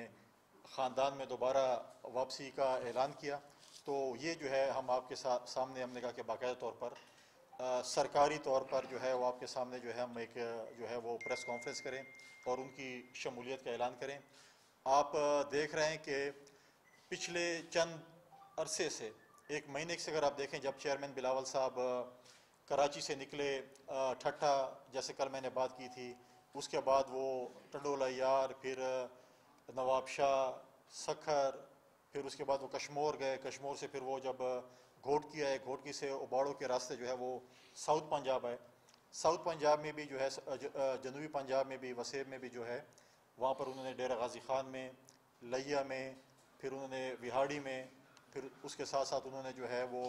خاندان میں دوبارہ واپسی کا اعلان کیا۔ تو یہ جو ہے ہم آپ کے سامنے ہم نے کہا کہ باقاعدہ طور پر سرکاری طور پر جو ہے وہ آپ کے سامنے جو ہے ہم ایک جو ہے وہ پریس کانفرنس کریں اور ان کی شمولیت کا اعلان کریں۔ آپ دیکھ رہے ہیں کہ پچھلے چند عرصے سے، ایک مہینے سے اگر آپ دیکھیں، جب چیئرمین بلاول صاحب کراچی سے نکلے ٹھٹھا جیسے کل میں نے بات کی تھی، اس کے بعد وہ ٹنڈولا یار، پھر نواب شاہ، سکھر، پھر اس کے بعد وہ کشمور گئے، کشمور سے پھر وہ جب گھوٹکی آئے، گھوٹکی سے اوباڑوں کے راستے جو ہے وہ ساؤتھ پنجاب آئے، ساؤتھ پنجاب میں بھی جو ہے جنوبی پنجاب میں بھی وسیب میں بھی جو ہے وہاں پر انہوں نے ڈیرہ غازی خان میں، لیا میں، پھر انہوں نے وہاڑی میں، پھر اس کے ساتھ ساتھ انہوں نے جو ہے وہ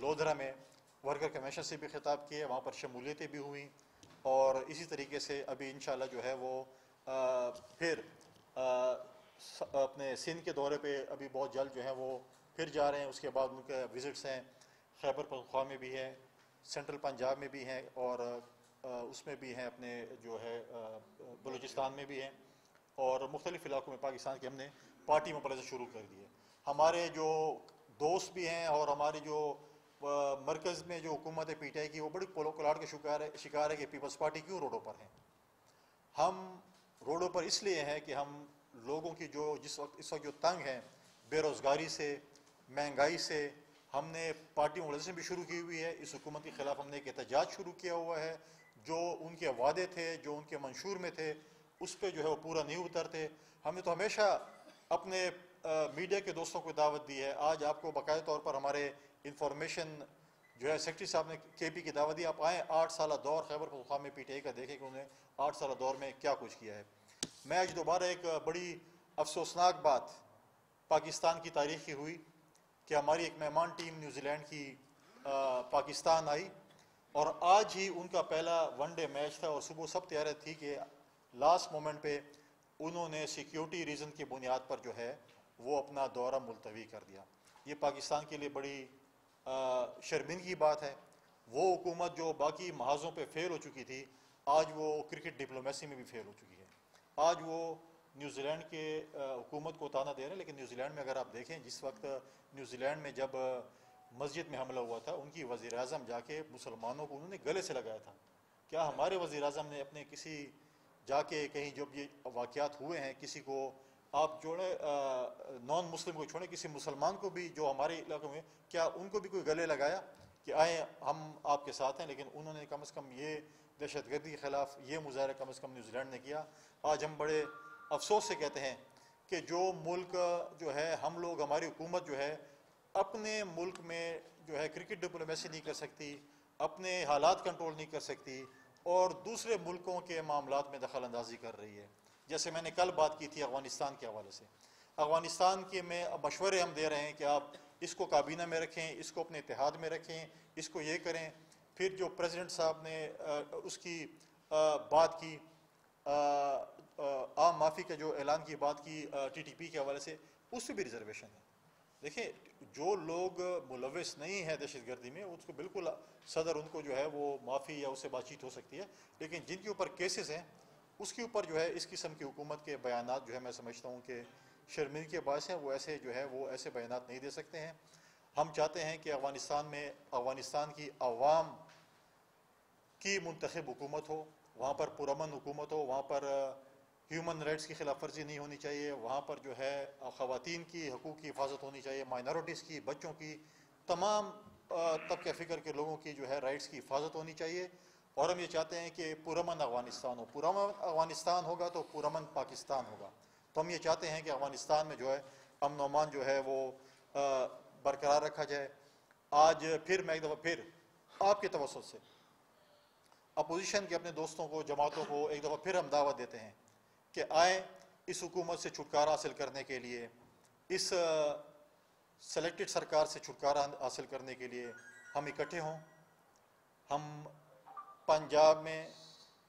لودھرا میں ورکر کنونشن سے بھی خطاب کیے، وہاں پر شمولیتیں بھی ہوئیں، اور اسی طریقے سے ابھی انشاءاللہ جو ہے وہ پھر اپنے سندھ کے دورے پہ ابھی بہت جلد جو ہے وہ پھر جا رہے ہیں۔ اس کے بعد ان کے وزٹس ہیں خیبر پختونخوا میں بھی ہیں، سینٹرل پنجاب میں بھی ہیں، اور اس میں بھی ہیں اپنے جو ہے بلوچستان میں بھی ہیں، اور مختلف علاقوں میں پاکستان کے ہم نے پارٹی مبارزہ شروع کر دی ہے۔ ہمارے جو دوست بھی ہیں اور ہماری جو مرکز میں جو حکومت ہے PTI کی، وہ بڑی پولو کلاٹ کے شکار ہے کہ پیپلز پارٹی کیوں روڈوں پر ہیں۔ ہم روڈوں پر اس لیے ہیں کہ ہم لوگوں کی جو اس وقت جو تنگ ہیں بے روزگاری سے، مہنگائی سے، ہم نے پارٹی مبارزہ بھی شروع کی ہوئی ہے۔ اس حکومت کے خلاف ہم نے ایک احتجاج شروع کیا ہوا ہے، جو ان کے وعدے تھے، جو ان کے منشور میں تھے، اس پہ جو ہے وہ پورا نہیں اترتے۔ ہم نے تو ہمیشہ اپنے میڈیا کے دوستوں کو دعوت دی ہے۔ آج آپ کو باقاعدہ طور پر ہمارے انفارمیشن جو ہے سیکرٹری صاحب نے KP کی دعوت دی، آپ آئیں 8 سالہ دور خیبر پختونخوا میں PTI کا دیکھیں کہ انہوں نے 8 سالہ دور میں کیا کچھ کیا ہے۔ میں آج دوبارہ ایک بڑی افسوسناک بات پاکستان کی تاریخ کی ہوئی کہ ہماری ایک مہمان ٹیم نیوزی لینڈ کی پاکستان آئی، اور آج ہی ان کا پہلا ون ڈے میچ تھا، اور صبح سب تیاری تھی کہ لاسٹ مومنٹ پہ انہوں نے سیکیورٹی ریزن کی بنیاد پر جو ہے وہ اپنا دورہ ملتوی کر دیا۔ یہ پاکستان کے لیے بڑی شرمندگی کی بات ہے۔ وہ حکومت جو باقی محاذوں پہ فیل ہو چکی تھی، آج وہ کرکٹ ڈپلومیسی میں بھی فیل ہو چکی ہے۔ آج وہ نیوزی لینڈ کے حکومت کو تانا دے رہے ہیں، لیکن نیوزی لینڈ میں اگر آپ دیکھیں، جس وقت نیوزی لینڈ میں جب مسجد میں حملہ ہوا تھا، ان کی وزیر اعظم جا کے مسلمانوں کو انہوں نے گلے سے لگایا تھا۔ کیا ہمارے وزیر اعظم نے اپنے کسی جا کے کہیں جب یہ واقعات ہوئے ہیں، کسی کو آپ جوڑے نان مسلم کو چھوڑیں، کسی مسلمان کو بھی جو ہمارے علاقے میں، کیا ان کو بھی کوئی گلے لگایا کہ آئیں ہم آپ کے ساتھ ہیں؟ لیکن انہوں نے کم از کم یہ دہشت گردی کے خلاف یہ مظاہرہ کم از کم نیوزی لینڈ نے کیا۔ آج ہم بڑے افسوس سے کہتے ہیں کہ جو ملک جو ہے ہم لوگ، ہماری حکومت جو ہے اپنے ملک میں جو ہے کرکٹ ڈپلومیسی نہیں کر سکتی، اپنے حالات کنٹرول نہیں کر سکتی، اور دوسرے ملکوں کے معاملات میں دخل اندازی کر رہی ہے۔ جیسے میں نے کل بات کی تھی افغانستان کے حوالے سے، افغانستان کے میں مشورے ہم دے رہے ہیں کہ آپ اس کو کابینہ میں رکھیں، اس کو اپنے اتحاد میں رکھیں، اس کو یہ کریں۔ پھر جو پریزیڈنٹ صاحب نے اس کی بات کی، عام معافی کا جو اعلان کی بات کی TTP کے حوالے سے، اس سے بھی ریزرویشن ہے۔ دیکھیں، جو لوگ ملوث نہیں ہیں دہشت گردی میں، اس کو بالکل صدر ان کو جو ہے وہ معافی یا اس سے بات چیت ہو سکتی ہے، لیکن جن کے اوپر کیسز ہیں اس کے اوپر جو ہے اس قسم کی حکومت کے بیانات جو ہے میں سمجھتا ہوں کہ شرمندگی کے باعث ہیں۔ وہ ایسے جو ہے وہ ایسے بیانات نہیں دے سکتے ہیں۔ ہم چاہتے ہیں کہ افغانستان کی عوام کی منتخب حکومت ہو، وہاں پر پرامن حکومت ہو، وہاں پر ہیومن رائٹس کی خلاف ورزی نہیں ہونی چاہیے، وہاں پر جو ہے خواتین کی حقوق کی حفاظت ہونی چاہیے، مائنارٹیز کی، بچوں کی، تمام طبقہ فکر کے لوگوں کی جو ہے رائٹس کی حفاظت ہونی چاہیے۔ اور ہم یہ چاہتے ہیں کہ پرامن افغانستان ہو۔ پرامن افغانستان ہوگا تو پرامن پاکستان ہوگا۔ تو ہم یہ چاہتے ہیں کہ افغانستان میں جو ہے امن و امان جو ہے وہ برقرار رکھا جائے۔ آج پھر میں ایک دفعہ پھر آپ کے توسط سے اپوزیشن کے اپنے دوستوں کو, جماعتوں کو ایک دفعہ پھر ہم دعوت دیتے ہیں کہ آئیں اس حکومت سے چھٹکارا حاصل کرنے کے لیے, اس سلیکٹڈ سرکار سے چھٹکارا حاصل کرنے کے لیے ہم اکٹھے ہوں. ہم پنجاب میں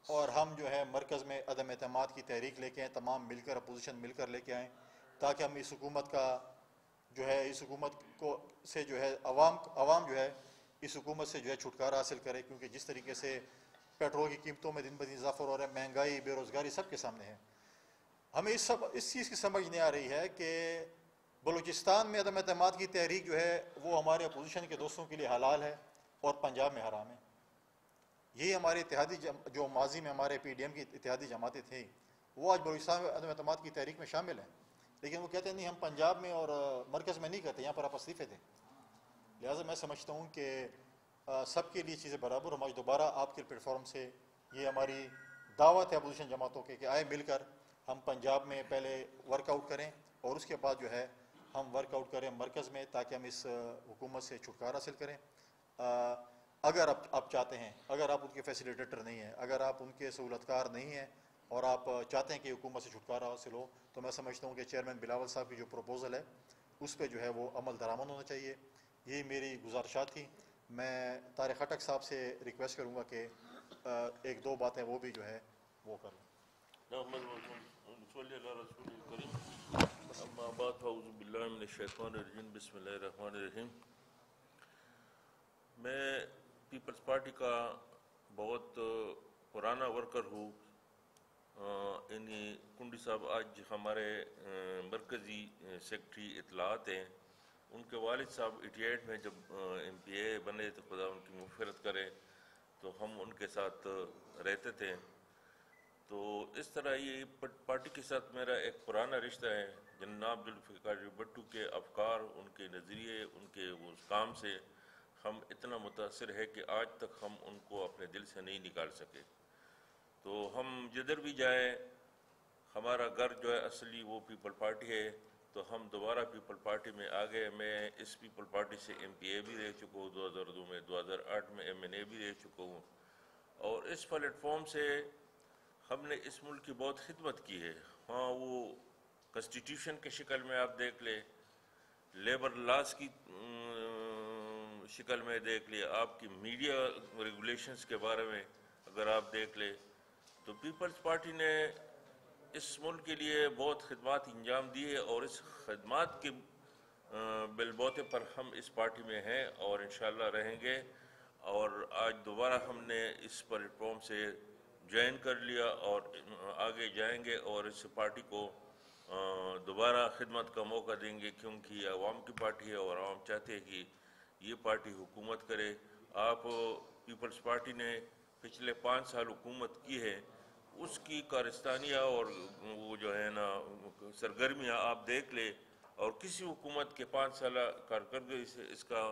اور ہم جو ہے مرکز میں عدم اعتماد کی تحریک لے کے آئیں, تمام مل کر, اپوزیشن مل کر لے کے آئیں, تاکہ ہم اس حکومت کا جو ہے, اس حکومت کو سے جو ہے عوام جو ہے اس حکومت سے جو ہے چھٹکارا حاصل کرے. کیونکہ جس طریقے سے پیٹرول کی قیمتوں میں دن بدن اضافہ ہو رہا ہے, مہنگائی, بے روزگاری سب کے سامنے ہے. ہمیں اس چیز کی سمجھ نہیں آ رہی ہے کہ بلوچستان میں عدم اعتماد کی تحریک جو ہے وہ ہمارے اپوزیشن کے دوستوں کے لیے حلال ہے اور پنجاب میں حرام ہے. یہی ہمارے اتحادی جو ماضی میں ہمارے پی ڈی ایم کی اتحادی جماعتیں تھیں وہ آج بلوچستان میں عدم اعتماد کی تحریک میں شامل ہیں, لیکن وہ کہتے ہیں نہیں ہم پنجاب میں اور مرکز میں نہیں کہتے, یہاں پر آپ استعفے دیں. لہٰذا میں سمجھتا ہوں کہ سب کے لیے چیزیں برابر. ہم آج دوبارہ آپ کے پلیٹ فارم سے یہ ہماری دعوت ہے اپوزیشن جماعتوں کے کہ آئے مل کر ہم پنجاب میں پہلے ورک آؤٹ کریں اور اس کے بعد جو ہے ہم ورک آؤٹ کریں مرکز میں, تاکہ ہم اس حکومت سے چھٹکارا حاصل کریں. اگر آپ چاہتے ہیں, اگر آپ ان کے فیسیلیٹیٹر نہیں ہیں, اگر آپ ان کے سہولت کار نہیں ہیں اور آپ چاہتے ہیں کہ حکومت سے چھٹکارا حاصل ہو, تو میں سمجھتا ہوں کہ چیئرمین بلاول صاحب کی جو پروپوزل ہے اس پہ جو ہے وہ عمل درآمد ہونا چاہیے. یہی میری گزارشات تھیں. میں طارق خٹک صاحب سے ریکویسٹ کروں گا کہ ایک دو باتیں وہ بھی جو ہے وہ کر لیں. اما بعد فاعوذ باللہ من الشیطان الرجیم بسم اللہ الرحمن الرحیم. میں پیپلز پارٹی کا بہت پرانا ورکر ہوں. کنڈی صاحب آج ہمارے مرکزی سیکرٹری اطلاعات ہیں. ان کے والد صاحب 88 میں جب ایم پی اے بنے تو خدا ان کی مغفرت کرے, تو ہم ان کے ساتھ رہتے تھے. تو اس طرح یہ پارٹی کے ساتھ میرا ایک پرانا رشتہ ہے. جناب ذوالفقار بھٹو کے افکار, ان کے نظریے, ان کے اس کام سے ہم اتنا متاثر ہے کہ آج تک ہم ان کو اپنے دل سے نہیں نکال سکے. تو ہم جدھر بھی جائیں, ہمارا گھر جو ہے اصلی وہ پیپل پارٹی ہے, تو ہم دوبارہ پیپل پارٹی میں آ گئے. میں اس پیپل پارٹی سے ایم پی اے بھی رہ چکا ہوں 2002 میں, 2008 میں ایم این اے بھی رہ چکا ہوں. اور اس پلیٹ فارم سے ہم نے اس ملک کی بہت خدمت کی ہے. ہاں, وہ کنسٹیٹیوشن کے شکل میں آپ دیکھ لیں, لیبر لاز کی شکل میں دیکھ لیں, آپ کی میڈیا ریگولیشنز کے بارے میں اگر آپ دیکھ لیں, تو پیپلز پارٹی نے اس ملک کے لیے بہت خدمات انجام دی ہے. اور اس خدمات کے بل بوتے پر ہم اس پارٹی میں ہیں اور انشاءاللہ رہیں گے. اور آج دوبارہ ہم نے اس پلیٹ فارم سے جوائن کر لیا اور آگے جائیں گے اور اس پارٹی کو دوبارہ خدمت کا موقع دیں گے, کیونکہ یہ عوام کی پارٹی ہے اور عوام چاہتے ہیں کہ یہ پارٹی حکومت کرے. آپ پیپلز پارٹی نے پچھلے 5 سال حکومت کی ہے, اس کی کارستانیہ اور وہ جو ہے نا سرگرمیاں آپ دیکھ لیں, اور کسی حکومت کے 5 سالہ کارکردگی سے اس کا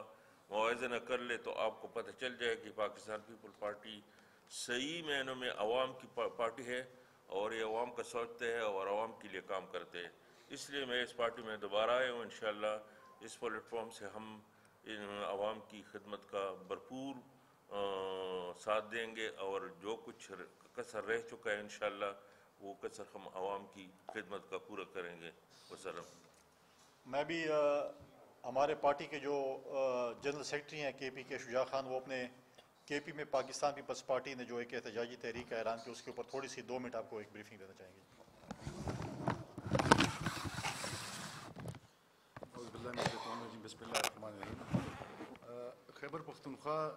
موازنہ کر لے تو آپ کو پتہ چل جائے کہ پاکستان پیپل پارٹی صحیح معنوں میں عوام کی پارٹی ہے اور یہ عوام کا سوچتے ہیں اور عوام کے لیے کام کرتے ہیں. اس لیے میں اس پارٹی میں دوبارہ آیا ہوں. انشاءاللہ اس پلیٹ فارم سے ہم عوام کی خدمت کا بھرپور ساتھ دیں گے, اور جو کچھ کسر رہ چکا ہے انشاءاللہ وہ کسر ہم عوام کی خدمت کا پورا کریں گے. وسلام. میں بھی ہمارے پارٹی کے جو جنرل سیکرٹری ہیں کے پی کے شجاع خان, وہ اپنے کے پی میں پاکستان پیپلز پارٹی نے جو ایک احتجاجی تحریک کا اعلان کیا, اس کے اوپر تھوڑی سی 2 منٹ آپ کو ایک بریفنگ دینا چاہیں گے. بسم اللہ الرحمن الرحیم. خیبر پختونخوا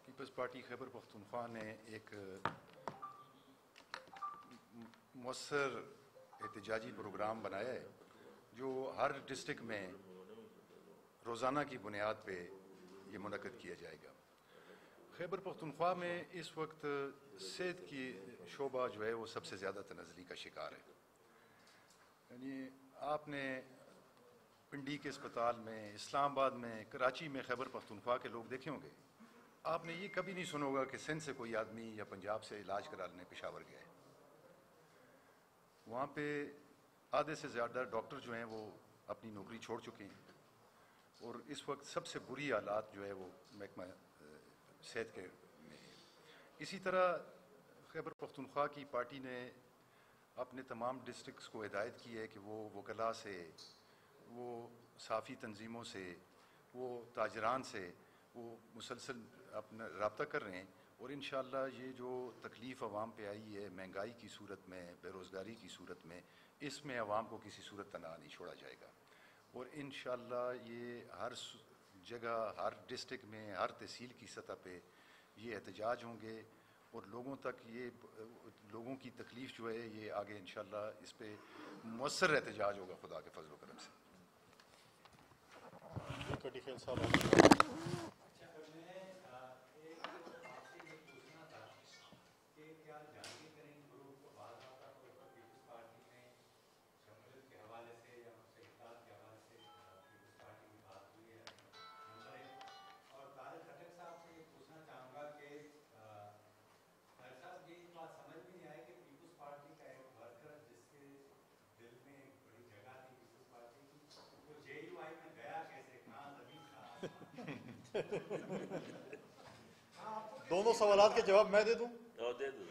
پیپلز پارٹی خیبر پختونخوا نے ایک مؤثر احتجاجی پروگرام بنایا ہے جو ہر ڈسٹرکٹ میں روزانہ کی بنیاد پہ یہ منعقد کیا جائے گا. خیبر پختونخوا میں اس وقت صحت کی شعبہ جو ہے وہ سب سے زیادہ تنزلی کا شکار ہے. یعنی آپ نے پنڈی کے اسپتال میں, اسلام آباد میں, کراچی میں خیبر پختونخوا کے لوگ دیکھے ہوں گے. آپ نے یہ کبھی نہیں سنا ہوگا کہ سندھ سے کوئی آدمی یا پنجاب سے علاج کرا لینے پشاور گیا ہے. وہاں پہ آدھے سے زیادہ ڈاکٹر جو ہیں وہ اپنی نوکری چھوڑ چکے ہیں, اور اس وقت سب سے بری حالات جو ہے وہ محکمہ صحت کے میں ہیں. اسی طرح خیبر پختونخوا کی پارٹی نے اپنے تمام ڈسٹرکٹس کو ہدایت کی ہے کہ وہ وکلاء سے، وہ صحافی تنظیموں سے، وہ تاجران سے وہ مسلسل اپنا رابطہ کر رہے ہیں، اور انشاءاللہ یہ جو تکلیف عوام پہ آئی ہے مہنگائی کی صورت میں، بے روزگاری کی صورت میں، اس میں عوام کو کسی صورت تنہا نہیں چھوڑا جائے گا، اور انشاءاللہ یہ ہر جگہ، ہر ڈسٹرکٹ میں، ہر تحصیل کی سطح پہ یہ احتجاج ہوں گے، اور لوگوں تک لوگوں کی تکلیف جو ہے یہ آگے انشاءاللہ اس پہ مؤثر احتجاج ہوگا خدا کے فضل و کرم سے۔ دونوں سوالات کے جواب میں دے دوں؟ دے دو،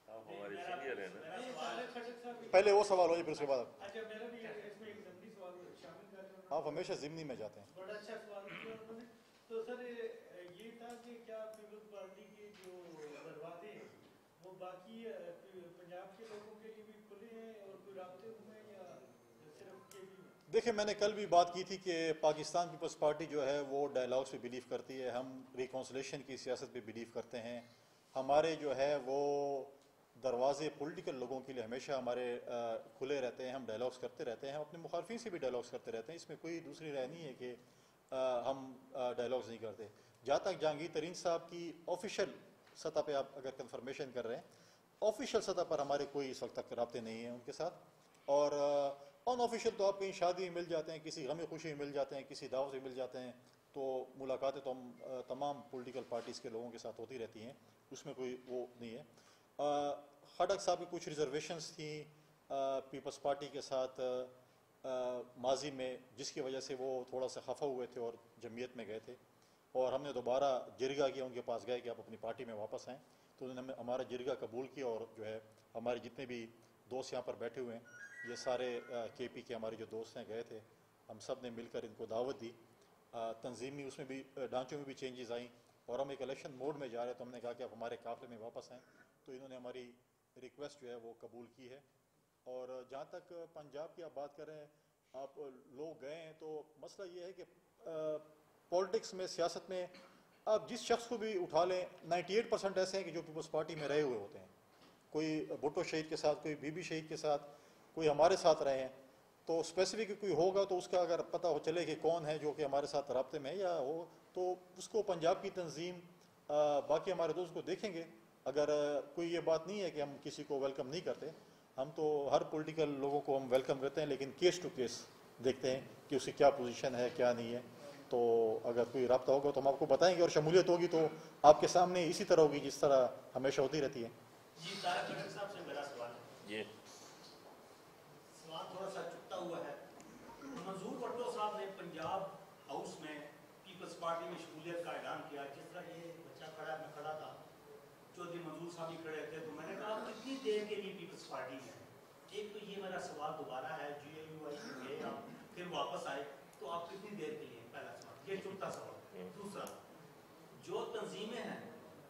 آپ ہمارے سینئر ہیں نا۔ پہلے وہ سوال ہو جائے پھر اس کے بعد اچھا میرا بھی اس میں ایک ضمنی سوال شامل کر رہا ہوں۔ آپ ہمیشہ ضمنی میں جاتے ہیں۔ بڑا اچھا سوال کیا انہوں نے۔ تو سر یہ تھا کہ کیا پیپلز پارٹی کے جو دروازے ہیں وہ باقی پنجاب کے لوگوں کے لیے بھی کھلے ہیں اور کوئی رابطے ہوئے ہیں یا صرف کے بھی؟ دیکھیں میں نے کل بھی بات کی تھی کہ پاکستان پیپلز پارٹی جو ہے وہ ڈائلاگس پہ بلیو کرتی ہے، ہم ریکونسلیشن کی سیاست پہ بلیو کرتے ہیں، ہمارے جو ہے وہ دروازے پولیٹیکل لوگوں کے لیے ہمیشہ ہمارے کھلے رہتے ہیں، ہم ڈائلاگس کرتے رہتے ہیں، ہم اپنے مخالفین سے بھی ڈائلاگس کرتے رہتے ہیں، اس میں کوئی دوسری رائے نہیں ہے کہ ہم ڈائلاگس نہیں کرتے۔ جہاں تک جہانگیر ترین صاحب کی آفیشیل سطح پہ آپ اگر کنفرمیشن کر رہے ہیں، آفیشیل سطح پر ہمارے کوئی اس وقت تک رابطے نہیں ہیں ان کے ساتھ، اور ان آفیشیل تو آپ کہیں شادی میں مل جاتے ہیں، کسی غم خوشی میں مل جاتے ہیں، کسی دعوت میں مل جاتے ہیں، تو ملاقاتیں تو ہم تمام پولیٹیکل پارٹیز کے لوگوں کے ساتھ ہوتی رہتی ہیں، اس میں کوئی وہ نہیں ہے۔ خٹک صاحب کی کچھ ریزرویشنز تھیں پیپلز پارٹی کے ساتھ ماضی میں، جس کی وجہ سے وہ تھوڑا سا خفا ہوئے تھے اور جمعیت میں گئے تھے، اور ہم نے دوبارہ جرگہ کیا ان کے پاس گئے کہ آپ اپنی پارٹی میں واپس آئیں، تو انہوں نے ہمارا جرگہ قبول کیا، اور جو ہے ہمارے جتنے بھی دوست یہاں پر بیٹھے ہوئے ہیں، یہ سارے کے پی کے ہمارے جو دوست ہیں گئے تھے، ہم سب نے مل کر ان کو دعوت دی، تنظیمی اس میں بھی ڈھانچوں میں بھی چینجز آئیں، اور ہم ایک الیکشن موڈ میں جا رہے ہیں، تو ہم نے کہا کہ آپ ہمارے قافلے میں واپس آئیں، تو انہوں نے ہماری ریکویسٹ جو ہے وہ قبول کی ہے۔ اور جہاں تک پنجاب کی آپ بات کر رہے ہیں، آپ لوگ گئے ہیں، تو مسئلہ یہ ہے کہ پولیٹکس میں، سیاست میں آپ جس شخص کو بھی اٹھا لیں 98% ایسے ہیں کہ جو پیپلز پارٹی میں رہے ہوئے ہوتے ہیں، کوئی بھٹو شہید کے ساتھ، کوئی بی بی شہید کے ساتھ، کوئی ہمارے ساتھ رہے ہیں، تو اسپیسیفک کوئی ہوگا تو اس کا اگر پتہ ہو چلے کہ کون ہے جو کہ ہمارے ساتھ رابطے میں ہے یا ہو، تو اس کو پنجاب کی تنظیم باقی ہمارے دوست کو دیکھیں گے۔ اگر کوئی یہ بات نہیں ہے کہ ہم کسی کو ویلکم نہیں کرتے، ہم تو ہر پولیٹیکل لوگوں کو ہم ویلکم کرتے ہیں، لیکن کیس ٹو کیس دیکھتے ہیں کہ اس کی کیا پوزیشن ہے، کیا نہیں ہے، تو اگر کوئی رابطہ ہوگا تو ہم آپ کو بتائیں گے، اور شمولیت ہوگی تو آپ کے سامنے اسی طرح ہوگی جس طرح ہمیشہ ہوتی رہتی ہے۔ جی طارق خٹک صاحب سے میرا سوال ہے۔ جی سوال تھوڑا سا چپتا ہوا ہے۔ منظور بھٹو صاحب نے پنجاب ہاؤس میں پیپلز پارٹی میں شمولیت کا اعلان کیا، جس طرح یہ بچہ کھڑا ہے، میں کھڑا تھا، چودھری منظور صاحب بھی کھڑے تھے، تو میں نے کہا آپ کتنی دیر کے لیے پیپلز پارٹی میں ہیں؟ ایک تو یہ میرا سوال دوبارہ ہے، جی اے یو آئی سے گئے آپ، پھر واپس آئے، تو آپ کتنی دیر کے لیے؟ پہلا سوال، یہ چپتا سوال۔ دوسرا، جو تنظیمیں ہیں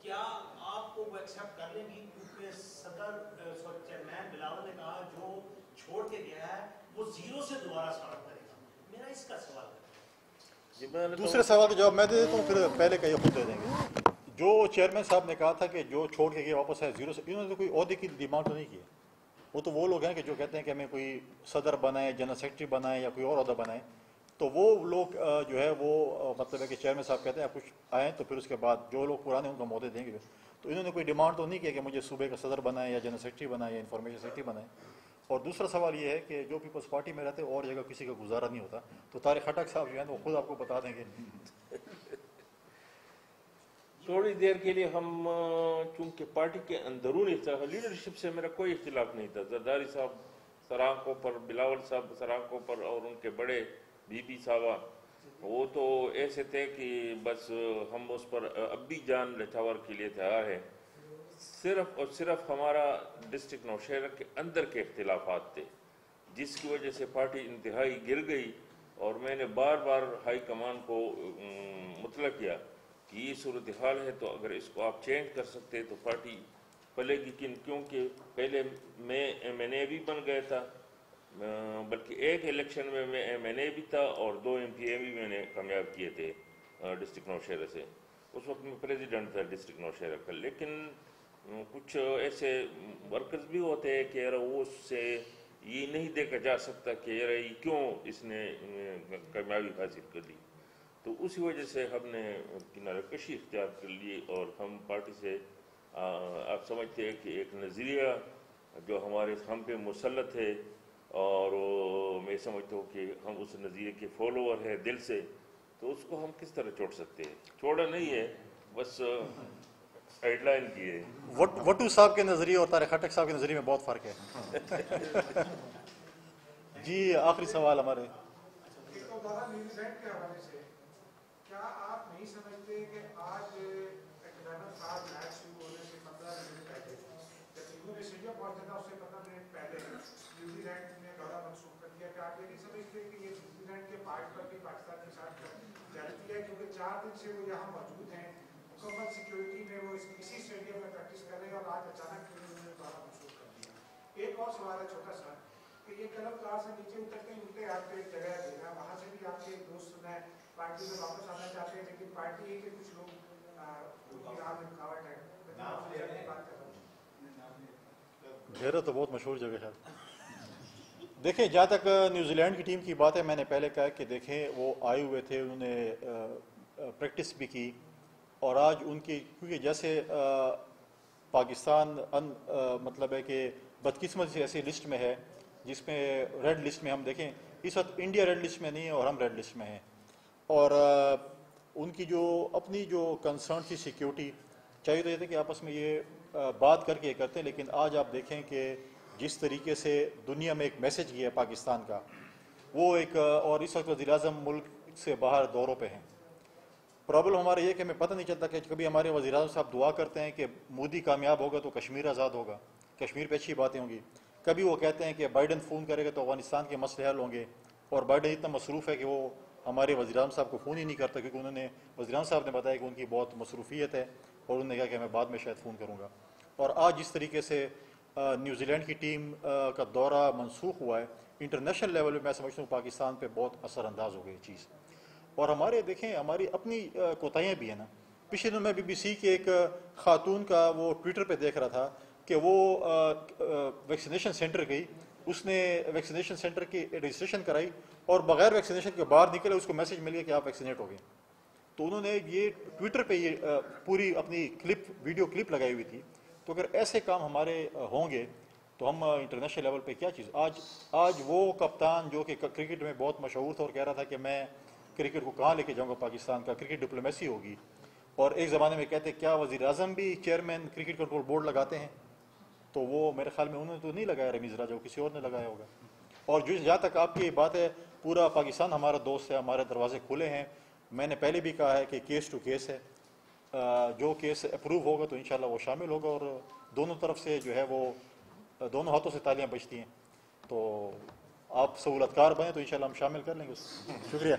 کیا آپ کو وہ ایکسیپٹ کر لیں گی؟ کیونکہ صدر چیئرمین بلاول نے کہا جو چھوڑ کے گیا ہے وہ زیرو سے دوبارہ اسٹارٹ کرے گا، میرا اس کا سوال ہے۔ دوسرے سوال کا جواب میں دے دیتا ہوں، پھر پہلے کا یہ خود دے دیں گے۔ جو چیئرمین صاحب نے کہا تھا کہ جو چھوڑ کے گئے واپس آئے زیرو سے، انہوں نے تو کوئی عہدے کی ڈیمانڈ تو نہیں کی، وہ لوگ ہیں کہ جو کہتے ہیں کہ ہمیں کوئی صدر بنائے، جنرل سیکرٹری بنائے یا کوئی اور عہدہ بنائے، تو وہ لوگ جو ہے وہ مطلب ہے کہ چیئرمین صاحب کہتے ہیں آپ کچھ آئیں تو پھر اس کے بعد جو لوگ پرانے ان کو عہدے دیں گے، تو انہوں نے کوئی ڈیمانڈ تو نہیں کیا کہ مجھے صوبے کا صدر بنائے یا جنرل سیکرٹری بنائے یا انفارمیشن سیکرٹری بنائے۔ اور دوسرا سوال یہ ہے کہ جو پیپلز پارٹی میں رہتے اور جگہ کسی کا گزارا نہیں ہوتا، تو طارق خٹک صاحب جو ہیں وہ خود آپ کو بتا دیں گے۔ تھوڑی دیر کے لیے ہم چونکہ پارٹی کے اندرونی اختلاف، لیڈرشپ سے میرا کوئی اختلاف نہیں تھا، زرداری صاحب سر آنکھوں پر، بلاول صاحب سر آنکھوں پر، اور ان کے بڑے بی بی صاحبہ وہ تو ایسے تھے کہ بس ہم اس پر اب بھی جان نچھاور کے لیے تیار ہیں. صرف اور صرف ہمارا ڈسٹرکٹ نوشہرہ کے اندر کے اختلافات تھے جس کی وجہ سے پارٹی انتہائی گر گئی. اور میں نے بار بار ہائی کمان کو مطلع کیا کہ یہ صورتحال ہے تو اگر اس کو آپ چینج کر سکتے تو پارٹی پلے گی. کیونکہ پہلے میں ایم این اے بھی بن گیا تھا, بلکہ ایک الیکشن میں ایم این اے بھی تھا اور 2 MPA بھی میں نے کامیاب کیے تھے ڈسٹرکٹ نوشہرہ سے. اس وقت میں پریزیڈنٹ تھا ڈسٹرکٹ نوشہرہ کا. لیکن کچھ ایسے ورکرز بھی ہوتے ہیں کہ یار وہ اس سے یہ نہیں دیکھا جا سکتا کہ یار یہ کیوں اس نے کامیابی حاصل کر لی. تو اسی وجہ سے ہم نے کنارہ کشی اختیار کر لی اور ہم پارٹی سے آپ سمجھتے ہیں کہ ایک نظریہ جو ہم پہ مسلط ہے اور میں سمجھتا ہوں کہ ہم اس نظریے کے فالوور ہیں دل سے, تو اس کو ہم کس طرح چھوڑ سکتے ہیں. چھوڑا نہیں ہے, بس ہیڈ لائن کی ہے. وٹو صاحب کے نظریے اور طارق خٹک صاحب کے نظریے میں بہت فرق ہے. جی آخری سوال ہمارے. کیا آپ نہیں سمجھتے کہ آج صاحب میچ شروع ہونے سے 15 منٹ پہلے جب انہوں نے اسٹیڈیم پہنچا تھا اس سے 15 منٹ پہلے نیوزی لینڈ نے دورہ منسوخ کر دیا. کہ آپ یہ نہیں سمجھتے کہ یہ نیوزی لینڈ کے پارٹ پر بھی پاکستان کے ساتھ جاتی ہے, کیونکہ 4 دن سے وہ یہاں موجود ہیں, مکمل سیکیورٹی میں وہ اسی اسٹیڈیم میں پریکٹس کر رہے ہیں اور آج اچانک انہوں نے دورہ منسوخ کر دیا. ایک اور سوال ہے چھوٹا سا کہ یہ کلب کار سے نیچے اترتے آپ کو ایک جگہ دینا, وہاں سے بھی آپ کے ایک دوست ہیں پارٹی میں واپس آنا چاہتے ہیں, لیکن پارٹی ہے کہ کچھ لوگ رکاوٹ ہے. گھیرا تو بہت مشہور جگہ ہے. دیکھیں جہاں تک نیوزی لینڈ کی ٹیم کی بات ہے, میں نے پہلے کہا کہ دیکھیں وہ آئے ہوئے تھے, انہوں نے پریکٹس بھی کی اور آج ان کی کیونکہ جیسے پاکستان مطلب ہے کہ بدقسمتی سے ایسی لسٹ میں ہے جس میں ریڈ لسٹ میں ہم دیکھیں اس وقت انڈیا ریڈ لسٹ میں نہیں ہے اور ہم ریڈ لسٹ میں ہیں, اور ان کی جو اپنی جو کنسرن تھی سیکیورٹی چاہیے تو یہ تھا کہ آپس میں یہ بات کر کے کرتے ہیں. لیکن آج آپ دیکھیں کہ جس طریقے سے دنیا میں ایک میسج گیا پاکستان کا وہ ایک, اور اس وقت وزیر اعظم ملک سے باہر دوروں پہ ہیں. پرابلم ہمارا یہ کہ ہمیں پتہ نہیں چلتا کہ کبھی ہمارے وزیر اعظم صاحب دعا کرتے ہیں کہ مودی کامیاب ہوگا تو کشمیر آزاد ہوگا, کشمیر پہ اچھی باتیں ہوں گی. کبھی وہ کہتے ہیں کہ بائیڈن فون کرے گا تو افغانستان کے مسئلے حل ہوں گے, اور بائیڈن اتنا مصروف ہے کہ وہ ہمارے وزیر اعظم صاحب کو فون ہی نہیں کرتا, کیونکہ انہوں نے وزیر اعظم صاحب نے بتایا کہ ان کی بہت مصروفیت ہے اور انہوں نے کہا کہ میں بعد میں شاید فون کروں گا. اور آج جس طریقے سے نیوزی لینڈ کی ٹیم کا دورہ منسوخ ہوا ہے انٹرنیشنل لیول پہ, میں سمجھتا ہوں پاکستان پہ بہت اثر انداز ہو گئی چیز. اور ہمارے دیکھیں ہماری اپنی کوتاہیاں بھی ہیں نا. پچھلے دنوں میں BBC کے ایک خاتون کا وہ ٹویٹر پہ دیکھ رہا تھا کہ وہ ویکسینیشن سینٹر گئی, اس نے ویکسینیشن سینٹر کی رجسٹریشن کرائی اور بغیر ویکسینیشن کے باہر نکلے اس کو میسج مل گیا کہ آپ ویکسینیٹ ہو گئے. تو انہوں نے یہ ٹویٹر پہ یہ پوری اپنی ویڈیو کلپ لگائی ہوئی تھی. تو اگر ایسے کام ہمارے ہوں گے تو ہم انٹرنیشنل لیول پہ کیا چیز. آج وہ کپتان جو کہ کرکٹ میں بہت مشہور تھا اور کہہ رہا تھا کہ میں کرکٹ کو کہاں لے کے جاؤں گا, پاکستان کا کرکٹ ڈپلومیسی ہوگی, اور ایک زمانے میں کہتے کیا وزیر اعظم بھی چیئرمین کرکٹ کنٹرول بورڈ لگاتے ہیں, تو وہ میرے خیال میں انہوں نے تو نہیں لگایا رمیز راجہ, کسی اور نے لگایا ہوگا. اور جہاں تک آپ کی بات ہے پورا پاکستان ہمارا دوست ہے, ہمارے دروازے کھلے ہیں. میں نے پہلے بھی کہا ہے کہ کیس ٹو کیس ہے, جو کیس اپروو ہوگا تو انشاءاللہ وہ شامل ہوگا, اور دونوں طرف سے جو ہے وہ دونوں ہاتھوں سے تالیاں بجتی ہیں. تو آپ سہولت کار بنیں تو انشاءاللہ ہم شامل کر لیں گے. شکریہ.